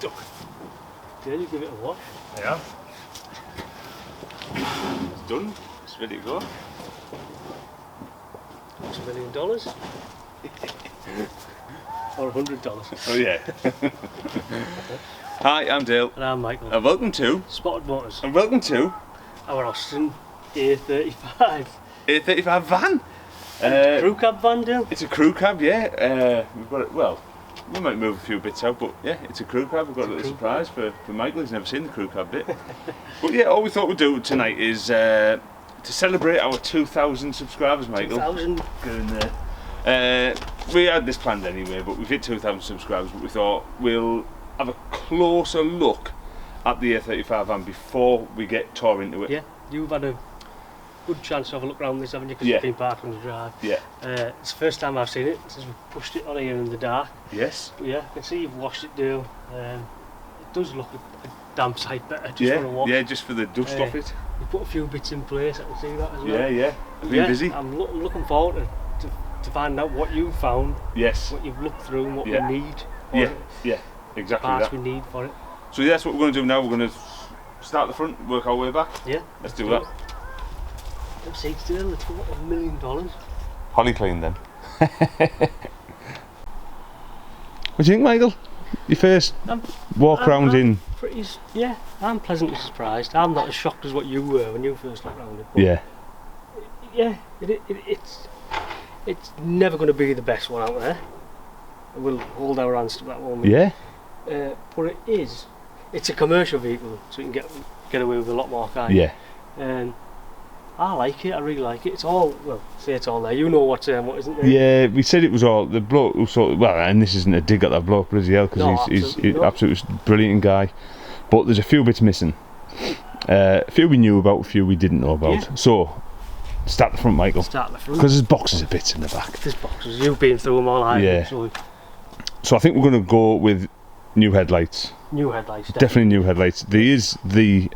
stuck. Did you give it a wash? I have. It's done. It's ready to go. What's $1 million? Or $100? Oh yeah. Hi, I'm Dale. And I'm Michael. And welcome to Spottedmotors. And welcome to Our Austin A35. A35 van. Crew cab van, Dale? It's a crew cab, yeah. We've got it. Well, we might move a few bits out, but yeah, it's a crew cab. We've got a little surprise for Michael. He's never seen the crew cab bit. But yeah, all we thought we'd do tonight is to celebrate our 2,000 subscribers, Michael. 2,000. Get in there. We had this planned anyway, but we've hit 2,000 subscribers. But we thought we'll have a closer look at the A35 van before we get tore into it. Yeah, you've had a good chance to have a look around this, haven't you? Because Yeah. you've been parked on the drive. Yeah. It's the first time I've seen it since we pushed it on here in the dark. Yes. But yeah, I can see you've washed it, Dale. It does look a damn sight better just Yeah. for a wash. Yeah, just for the dust off it. You put a few bits in place, I can see that as well. Yeah, yeah. I've been busy. I'm looking forward to find out what you've found, Yes. what you've looked through, and what Yeah. we need. Yeah. Yeah. Exactly Parts that. we need for it. So yeah, that's what we're going to do now. We're going to start at the front, work our way back. Yeah. Let's do that. Them seats, Dale, it's what, $1 million? Holly clean then. What do you think, Michael? Your first walk around in. Yeah, I'm pleasantly surprised. I'm not as shocked as what you were when you first looked around it. But Yeah. yeah, it's never going to be the best one out there. We'll hold our hands to that one. Yeah. But it's a commercial vehicle, so you can get away with a lot more, can't you? Yeah. And I like it. I really like it. It's all, well, say it's all there. You know what isn't there? Yeah, we said it was all the bloke who sort of, well, and this isn't a dig at that bloke, but hell, because No, he's absolutely absolutely brilliant guy. But there's a few bits missing. A few we knew about, a few we didn't know about. Yeah. So, start the front, Michael. Start at the front. Because there's boxes of bits in the back. There's boxes. You've been through them all, haven't you? Yeah. So I think we're going to go with new headlights. new headlights. Definitely new headlights. There is the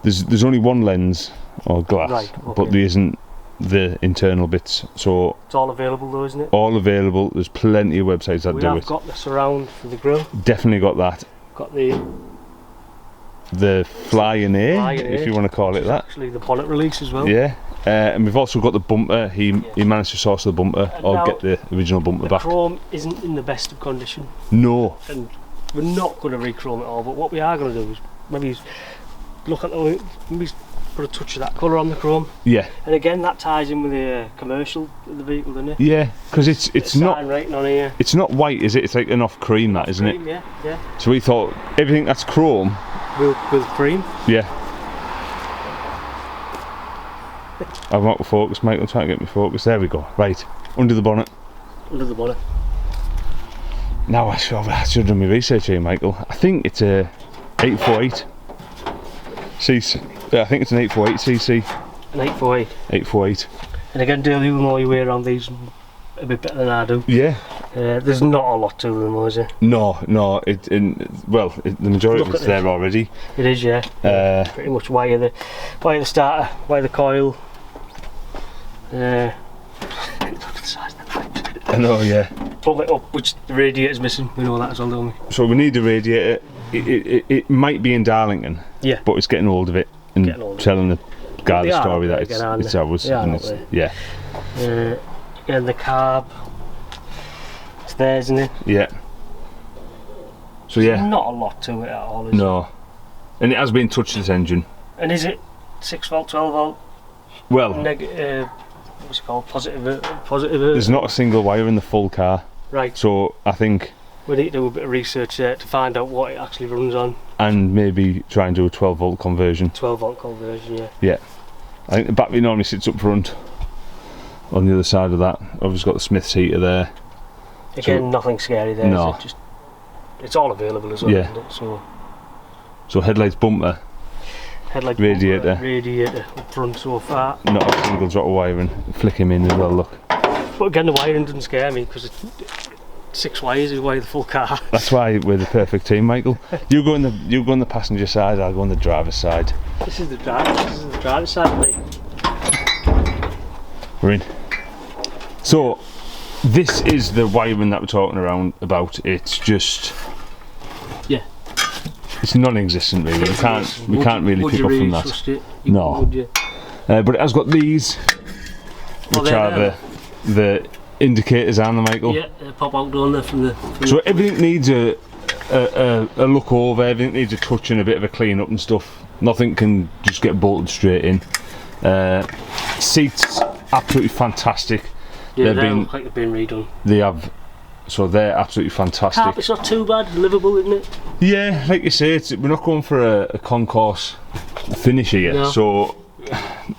there's only one lens or glass, Right, okay. but there isn't the internal bits. So It's all available though, isn't it? all available. There's plenty of websites that We do have it. got the surround for the grille. Definitely got that. Got the Flying A, Flying if A, you want to call it that. actually the bonnet release as well. Yeah. And we've also got the bumper. He managed to source the bumper And or now get the original bumper The back. chrome isn't in the best of condition, No. and we're not going to re-chrome it all. But what we are going to do is maybe look at maybe put a touch of that colour on the chrome. Yeah. And again, that ties in with the commercial of the vehicle, doesn't it? Yeah. Because it's not. Sign rating on here. It's not white, is it? It's like an off cream, that, isn't it? Cream, yeah, yeah. So we thought everything that's chrome. With cream. Yeah. I'm out of focus, Michael. Trying to get me focus. There we go. Right. Under the bonnet. Under the bonnet. Now I should have done my research here, Michael. I think it's a 848 cc. Yeah, I think it's an 848cc. An 848. 848. And again, Dale, you know your way around these a bit better than I do. Yeah. There's not a lot to them, is there? No. The majority of it's there already. It is, yeah. Pretty much wire the starter, wire the coil. I know, yeah. Pull it up, which the radiator's missing. We know that as well, don't we? So we need a radiator. It might be in Darlington. Yeah. But it's getting hold of it and Getting hold of telling the guy They the are story up that there again, it's aren't ours. they? They are And up it's, there. yeah. Again, the carb. It's there, isn't it? Yeah. So yeah. There's not a lot to it at all, is it? No. And it has been touched, this engine. And is it 6 volt, 12 volt? Well, What's it called? Positive. there's not a single wire in the full car. Right. So I think, We need to do a bit of research there to find out what it actually runs on. and maybe try and do a 12 volt conversion. 12 volt conversion, yeah. Yeah. I think the battery normally sits up front. On the other side of that, obviously got the Smith's heater there. Again, nothing scary there. No. Is it? Just, it's all available as well. Yeah. Isn't it? So headlights, bumper, Headlight, Radiator. bumper, radiator up front so far. not a single drop of wiring. Flick him in as well. Look. But again, the wiring doesn't scare me because it's 6 wires is wire the full car. That's why we're the perfect team, Michael. You go on the passenger side. I'll go on the driver's side. This is the driver's side, mate. We're in. So this is the wiring that we're talking about. It's just it's non-existent really. We can't really pick up from that. Trust it? No. Would you? But it has got these, which are the indicators, aren't they, Michael? Yeah, they pop out on there from the. So everything needs a look over. Everything needs a touch and a bit of a clean up and stuff. Nothing can just get bolted straight in. Seats absolutely fantastic. Yeah, they look like they've been redone. They have. So they're absolutely fantastic. Carpet's not too bad, livable, isn't it? Yeah, like you say, we're not going for a concourse finish here, no. So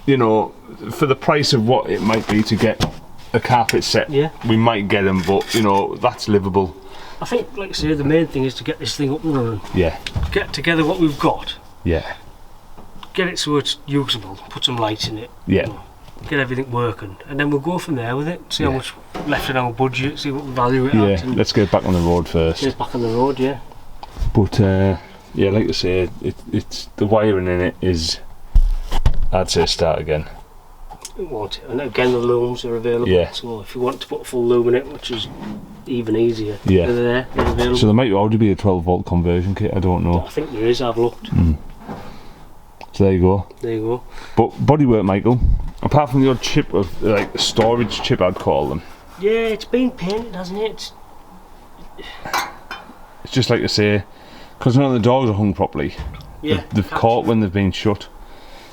you know, for the price of what it might be to get a carpet set, yeah, we might get them, but you know, that's livable. I think, like I say, the main thing is to get this thing up and running. Yeah. Get together what we've got. Yeah. Get it so it's usable. Put some lights in it. Yeah. You know, get everything working, and then we'll go from there with it. See how much left in our budget. See what we value it at. Yeah. Let's get back on the road first. Get back on the road, yeah. But yeah, like I say, it's the wiring in it is, I'd say, start again. It won't. And again, the looms are available. Yeah. So if you want to put a full loom in it, which is even easier, yeah, they're available. So there might already be a 12-volt conversion kit. I don't know. I think there is. I've looked. So there you go. There you go. But bodywork, Michael. Apart from the odd chip of like the storage chip, I'd call them. Yeah, it's been painted, hasn't it? It's just like I say, because none of the doors are hung properly. Yeah. They've caught when they've been shut.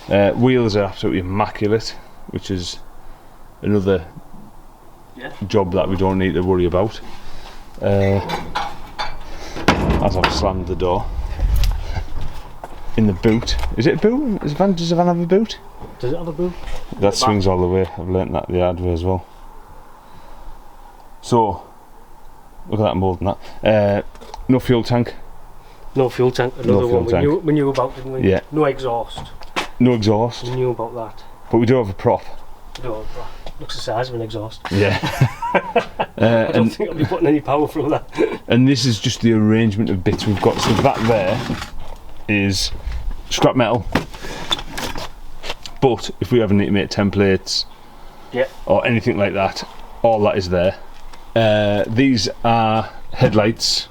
Wheels are absolutely immaculate, which is another job that we don't need to worry about. As I've slammed the door. In the boot. Is it a boot? Does the van have a boot? Does it have a boot? That swings all the way. I've learnt that the hard way as well. So, look at that mould and that. No fuel tank. No fuel tank. Another fuel one tank. we knew about, didn't we? Yeah. No exhaust. No exhaust. We knew about that. But we do have a prop. No, looks the size of an exhaust. Yeah. I don't think I'll be putting any power through that. And this is just the arrangement of bits we've got. So that there is scrap metal. But if we ever need to make templates or anything like that, all that is there. These are headlights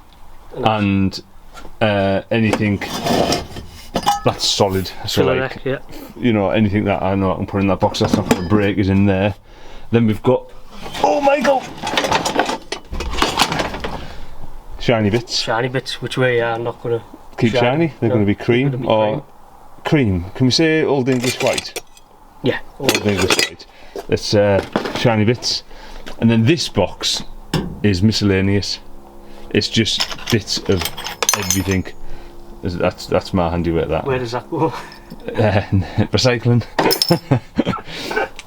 and anything that's solid. So like, you know, anything that I know I can put in that box that's not going to break is in there. Then we've got, oh my god, shiny bits. Shiny bits, which we are not going to keep shiny. They're going to be cream or cream. Can we say Old English white? Yeah, Old English white. That's shiny bits. And then this box is miscellaneous. It's just bits of everything. That's my handiwork. That. Where does that go? Recycling.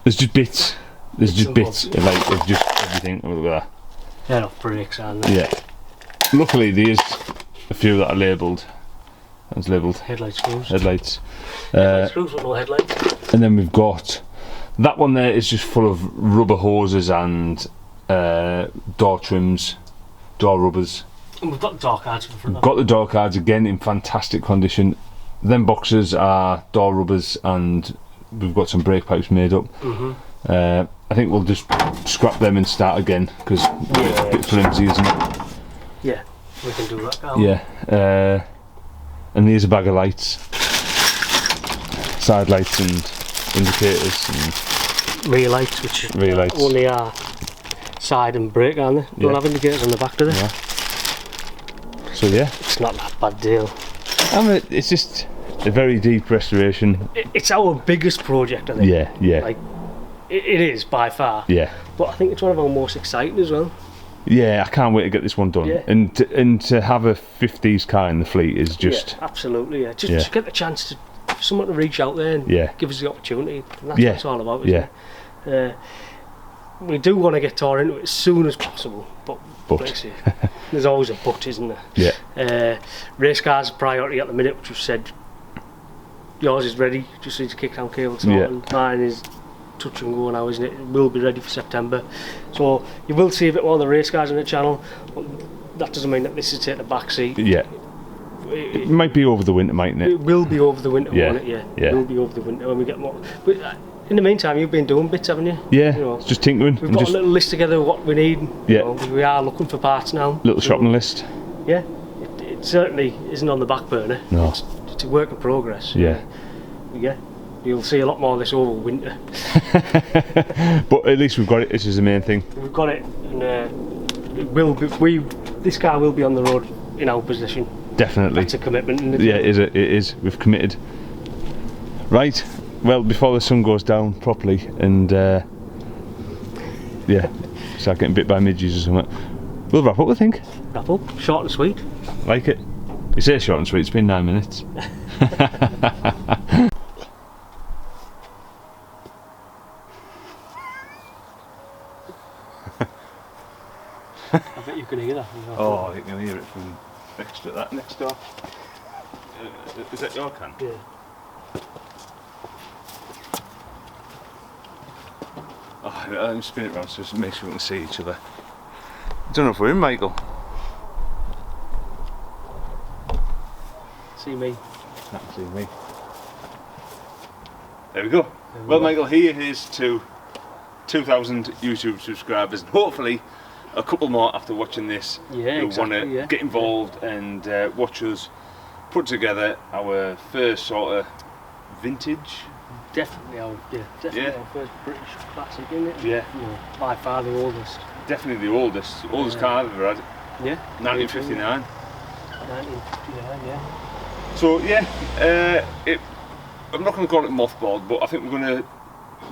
There's just bits. There's just bits of just everything. Oh, look at that. They're not brakes, aren't they? Yeah. Luckily, there's a few that are labelled. That's labelled. Headlight screws. Headlights. Headlight screws with no headlights. And then we've got that one there is just full of rubber hoses and door trims, door rubbers. And we've got the door cards for the front. We've got the door cards again in fantastic condition. Them boxes are door rubbers and we've got some brake pipes made up. I think we'll just scrap them and start again because it's a bit flimsy, isn't it? Yeah, we can do that, can't we? Yeah. And there's a bag of lights, side lights and indicators and rear lights, which only are side and brake, aren't they? Don't have indicators on the back, do they? Yeah. So yeah, it's not that bad deal. It's just a very deep restoration. It's our biggest project, I think. Yeah. Like, it is by far. Yeah. But I think it's one of our most exciting as well. Yeah, I can't wait to get this one done. Yeah. And to have a 50s car in the fleet is just... Yeah, absolutely, yeah. Just get the chance to someone to reach out there and give us the opportunity. And that's what it's all about, isn't it? We do want to get tore into it as soon as possible, but. There's always a but, isn't there? Yeah. Race cars are priority at the minute, which we've said. Yours is ready, just needs to kick down cable sorting. Mine is touch and go now, isn't it? It will be ready for September. So you will see a bit more of the race cars on the channel, but that doesn't mean that this is taking a back seat. Yeah. It might be over the winter, mightn't it? It will be over the winter, won't it? Yeah. It will be over the winter when we get more. But in the meantime, you've been doing bits, haven't you? Yeah, you know, just tinkering. We've got a little list together of what we need. Yeah. You know, we are looking for parts now. Little shopping list. Yeah. it certainly isn't on the back burner. No. It's a work in progress. Yeah. Yeah. You'll see a lot more of this over winter. But at least we've got it. This is the main thing. We've got it, and it will be. This car will be on the road in our possession. Definitely. That's a commitment, isn't it? Yeah, it is. We've committed. Right. Well, before the sun goes down properly, and yeah, start getting bit by midges or something, we'll wrap up, I think. Wrap up. Short and sweet. Like it. You say short and sweet. It's been 9 minutes. I bet you can hear that. Oh, you can hear it from that next door. Is that your can? Yeah. Oh, let me spin it round so it makes sure we can see each other. I don't know if we're in, Michael. See me. Can't see me. There we go. Well, Michael, here is to 2,000 YouTube subscribers, and hopefully a couple more after watching this. Yeah, who exactly, want to yeah. get involved and watch us put together our first sort of vintage. Definitely our first British classic, isn't it? Yeah. You know, by far the oldest. Definitely the oldest car I've ever had. Yeah. 1959. 1959, yeah. So yeah, I'm not going to call it mothballed, but I think we're going to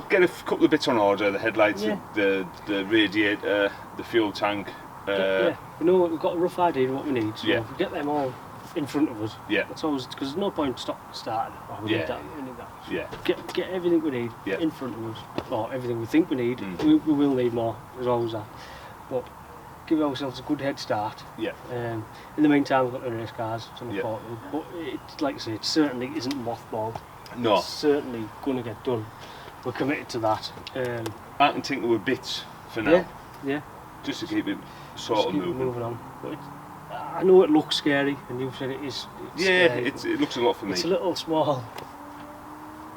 get a couple of bits on order: the headlights, Yeah. the radiator, the fuel tank. Yeah. We know we've got a rough idea of what we need. So Yeah. if we get them all in front of us. Yeah. That's always because there's no point starting. Oh, we Yeah. need that. We need that. Yeah. Get everything we need Yeah. in front of us, or everything we think we need. We will need more. There's always that. But give ourselves a good head start. Yeah. In the meantime, we've got the race cars. Some Yeah. important, but it's like I say, it certainly isn't mothballed. No. It's certainly going to get done. We're committed to that. I can tinker with bits for now, Yeah, yeah. just to keep it sort Just of keep it moving. moving on. But I know it looks scary, and you've said it is. It's Yeah, scary, it looks a lot for me. it's a little small,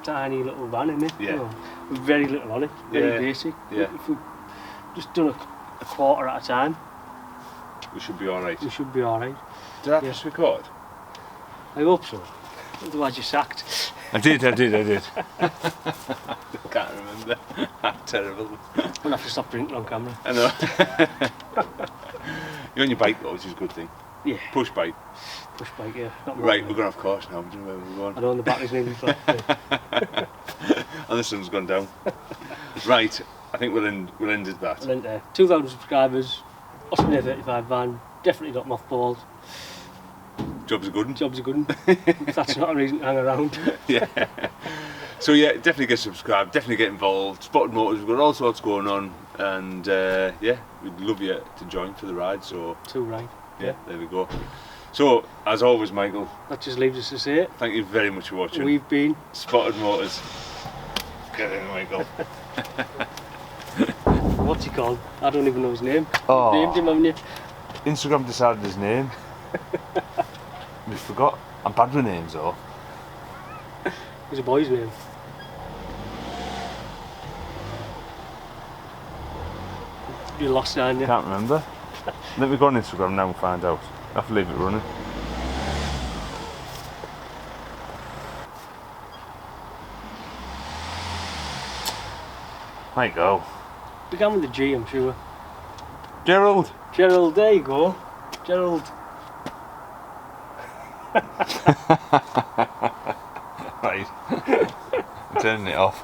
tiny little van, isn't it? Yeah. You know, with very little on it. Very Yeah, basic. yeah. If we just done a quarter at a time, We should be all right. we should be all right. Did I Yeah. press record? I hope so. Otherwise, you're sacked. I did. I can't remember. I'm terrible. We'll have to stop drinking on camera. I know. You're on your bike though, which is a good thing. Yeah. Push bike. Push bike, yeah. Not Right, motorbike. we're going off course now. We don't know where we're I going. know the battery's nearly flat. Yeah. And the sun's gone down. Right, I think we'll end at that. And then 2,000 subscribers, Austin A35 van, definitely not mothballed. Job's a good one. Job's a good one. That's not a reason to hang around. Yeah. So yeah, definitely get subscribed, definitely get involved. Spotted Motors, we've got all sorts going on, and yeah, we'd love you to join for the ride. So Too right. yeah, there we go. So as always, Michael, That just leaves us to say it. thank you very much for watching. We've been Spotted Motors. Get in, Michael. what's he called? I don't even know his name. Oh. You've named him, haven't you? Instagram decided his name. We forgot. I'm bad with names though. It's a boy's name. You lost it, aren't you? Can't remember. Let me go on Instagram now and find out. I have to leave it running. Might go. Began with a G, I'm sure. Gerald. Gerald, there you go. Gerald. Right. I'm turning it off.